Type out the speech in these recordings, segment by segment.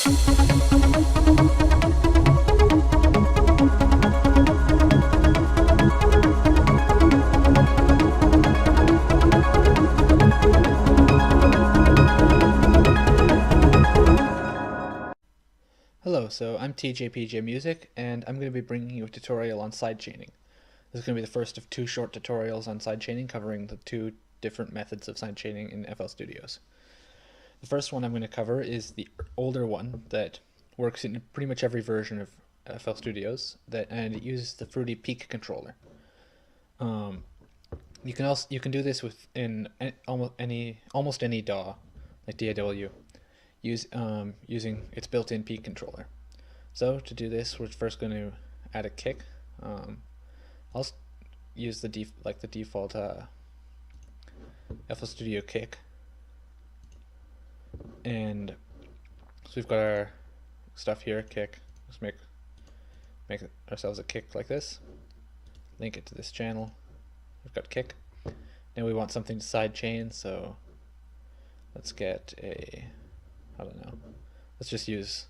Hello, so I'm TJPJ Music, and I'm going to be bringing you a tutorial on sidechaining. This is going to be the first of two short tutorials on sidechaining covering the two different methods of sidechaining in FL Studios. The first one I'm going to cover is the older one that works in pretty much every version of FL Studios, and it uses the Fruity Peak controller. You can do this within almost any DAW, like DAW, using its built-in peak controller. So to do this, we're first going to add a kick. I'll use the default FL Studio kick, and so we've got our stuff here. Kick. Let's make ourselves a kick like this. Link it to this channel. We've got kick. Now we want something to sidechain, so let's get a, I don't know, let's just use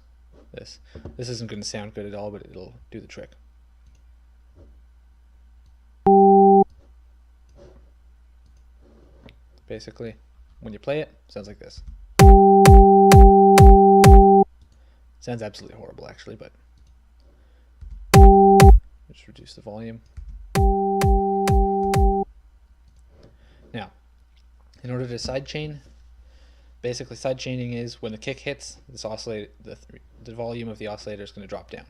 this. This isn't going to sound good at all, but it'll do the trick. Basically, when you play it, it sounds like this. Sounds absolutely horrible actually, but just reduce the volume. Now, in order to sidechain, basically sidechaining is when the kick hits, this oscillator, the volume of the oscillator is going to drop down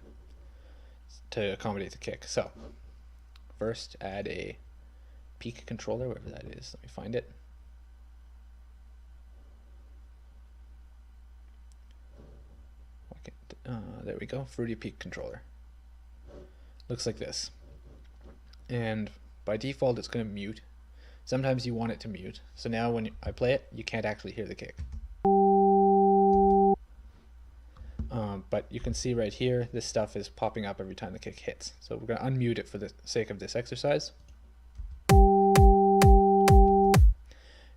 to accommodate the kick. So first add a peak controller, wherever that is. Let me find it. There we go, Fruity Peak controller. Looks like this. And by default it's going to mute. Sometimes you want it to mute. So now when I play it, you can't actually hear the kick. But you can see right here, this stuff is popping up every time the kick hits. So we're going to unmute it for the sake of this exercise.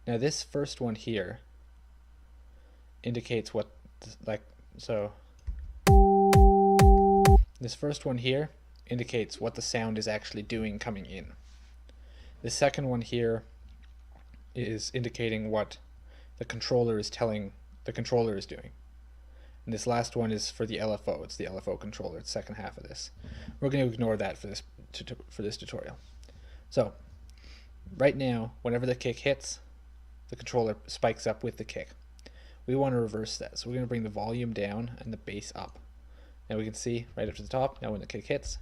Now this first one here indicates what, this first one here indicates what the sound is actually doing coming in. The second one here is indicating what the controller is telling the controller is doing. And this last one is for the LFO. It's the LFO controller. It's the second half of this. We're going to ignore that for this tutorial. So right now, whenever the kick hits, the controller spikes up with the kick. We want to reverse that. So we're going to bring the volume down and the bass up. Now we can see right up to the top. Now when the kick hits,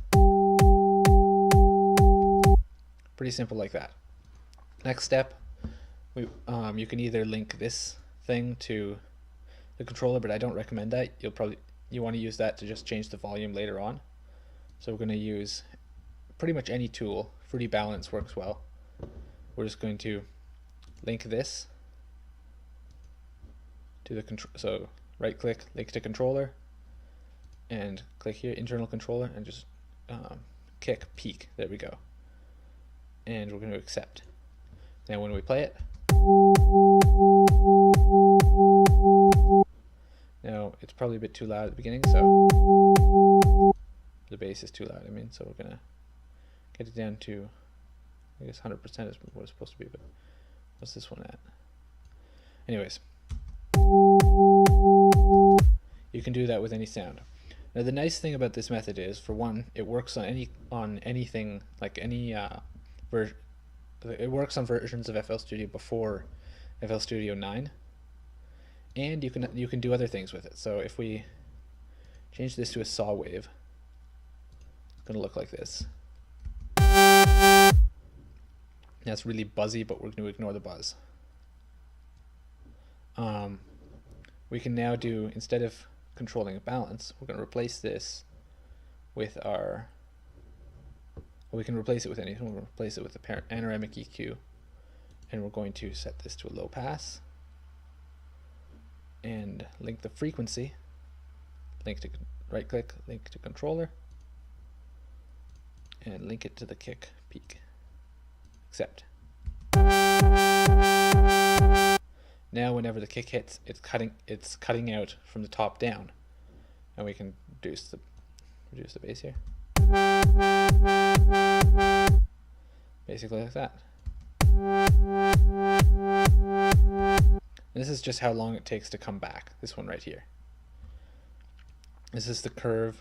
pretty simple like that. Next step, you can either link this thing to the controller, but I don't recommend that. You want to use that to just change the volume later on. So we're going to use pretty much any tool. Fruity Balance works well. We're just going to link this to the control. So right click, link to controller, and click here, internal controller, and just kick peak. There we go. And we're going to accept. Now when we play it, now it's probably a bit too loud at the beginning, so the bass is too loud, so we're going to get it down to, I guess 100% is what it's supposed to be, but what's this one at? Anyways, you can do that with any sound. Now the nice thing about this method is, for one, it works on anything, like any it works on versions of FL Studio before FL Studio 9, and you can do other things with it. So if we change this to a saw wave, it's going to look like this. Now it's really buzzy, but we're going to ignore the buzz. We can now do, instead of controlling a balance, we're going to replace this with we can replace it with anything. We'll replace it with the panoramic EQ, and we're going to set this to a low pass and link the frequency, right click, link to controller, and link it to the kick peak. Accept. Now whenever the kick hits, it's cutting out from the top down. and we can reduce the bass here. Basically like that. This is just how long it takes to come back, this one right here. This is the curve.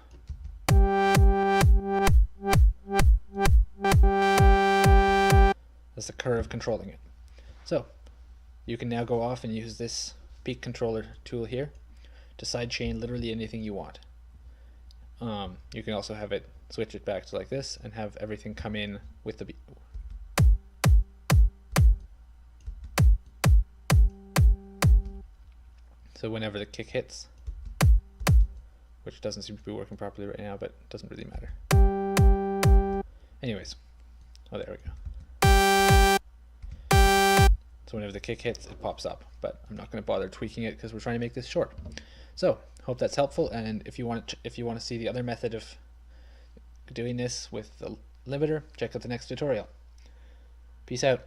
That's the curve controlling it. So you can now go off and use this peak controller tool here to sidechain literally anything you want. You can also have it switch it back to like this and have everything come in with the beat. So whenever the kick hits, which doesn't seem to be working properly right now, but it doesn't really matter. Anyways, oh, there we go. So whenever the kick hits, it pops up, but I'm not going to bother tweaking it because we're trying to make this short. So hope that's helpful, and if you want to see the other method of doing this with the limiter, check out the next tutorial. Peace out.